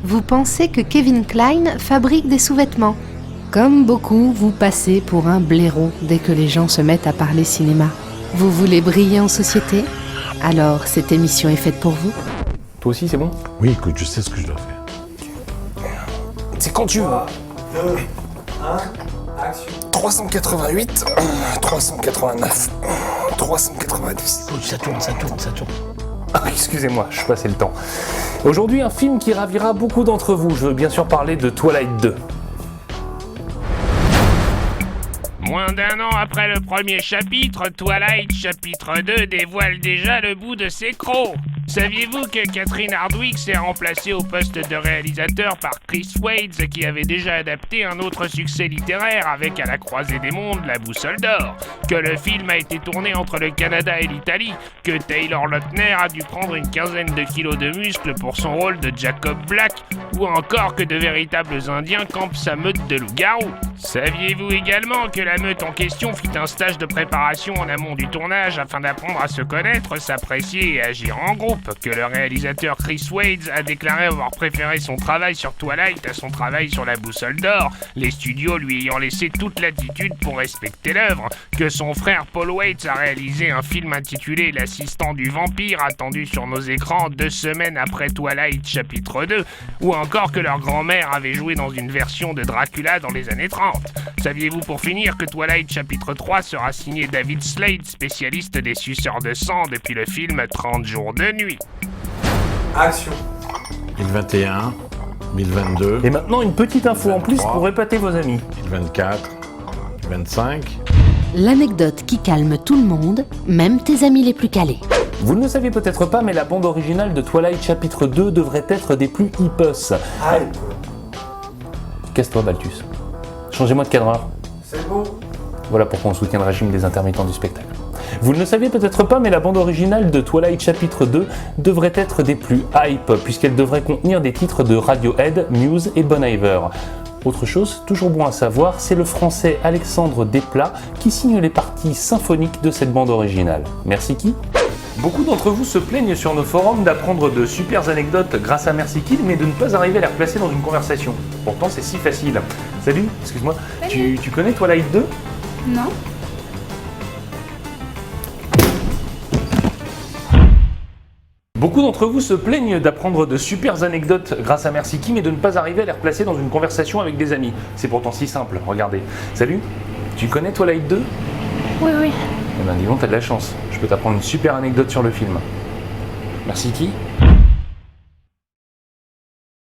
Vous pensez que Kevin Kline fabrique des sous-vêtements. Comme beaucoup, vous passez pour un blaireau dès que les gens se mettent à parler cinéma. Vous voulez briller en société? Alors cette émission est faite pour vous. Toi aussi, c'est bon? Oui, écoute, je sais ce que je dois faire. C'est quand tu veux. 2, 1, action. 388, 389, 390. Écoute, ça tourne. Ah, excusez-moi, je passais le temps. Aujourd'hui, un film qui ravira beaucoup d'entre vous. Je veux bien sûr parler de Twilight 2. Moins d'un an après le premier chapitre, Twilight chapitre 2 dévoile déjà le bout de ses crocs. Saviez-vous que Catherine Hardwicke s'est remplacée au poste de réalisateur par Chris Weitz, qui avait déjà adapté un autre succès littéraire avec À la croisée des mondes, La boussole d'or, que le film a été tourné entre le Canada et l'Italie, que Taylor Lautner a dû prendre une quinzaine de kilos de muscles pour son rôle de Jacob Black, ou encore que de véritables Indiens campent sa meute de loups-garous. Saviez-vous également que la meute en question fit un stage de préparation en amont du tournage afin d'apprendre à se connaître, s'apprécier et agir en groupe, que le réalisateur Chris Weitz a déclaré avoir préféré son travail sur Twilight à son travail sur La boussole d'or, les studios lui ayant laissé toute latitude pour respecter l'œuvre, que son frère Paul Weitz a réalisé un film intitulé L'assistant du vampire, attendu sur nos écrans 2 semaines après Twilight chapitre 2, ou encore que leur grand-mère avait joué dans une version de Dracula dans les années 30. Saviez-vous pour finir que Twilight chapitre 3 sera signé David Slade, spécialiste des suceurs de sang depuis le film 30 jours de nuit. Action. 1021, 1022, Et maintenant, une petite info en plus pour épater vos amis. 1024, 1025. L'anecdote qui calme tout le monde, même tes amis les plus calés. Vous ne le savez peut-être pas, mais la bande originale de Twilight chapitre 2 devrait être des plus hippos. Hype. Casse-toi, Balthus. Changez-moi de cadreur. C'est beau. Voilà pourquoi on soutient le régime des intermittents du spectacle. Vous ne le saviez peut-être pas, mais la bande originale de Twilight chapitre 2 devrait être des plus hype, puisqu'elle devrait contenir des titres de Radiohead, Muse et Bon Iver. Autre chose, toujours bon à savoir, c'est le français Alexandre Desplat qui signe les parties symphoniques de cette bande originale. Merci qui? Beaucoup d'entre vous se plaignent sur nos forums d'apprendre de super anecdotes grâce à Merci Kill, mais de ne pas arriver à les replacer dans une conversation. Pourtant, c'est si facile. Salut, excuse-moi, tu connais Twilight 2? Non. Beaucoup d'entre vous se plaignent d'apprendre de super anecdotes grâce à Merci Qui, mais de ne pas arriver à les replacer dans une conversation avec des amis. C'est pourtant si simple, regardez. Salut, tu connais Twilight 2? Oui. Eh ben dis donc, t'as de la chance. Je peux t'apprendre une super anecdote sur le film. Merci qui?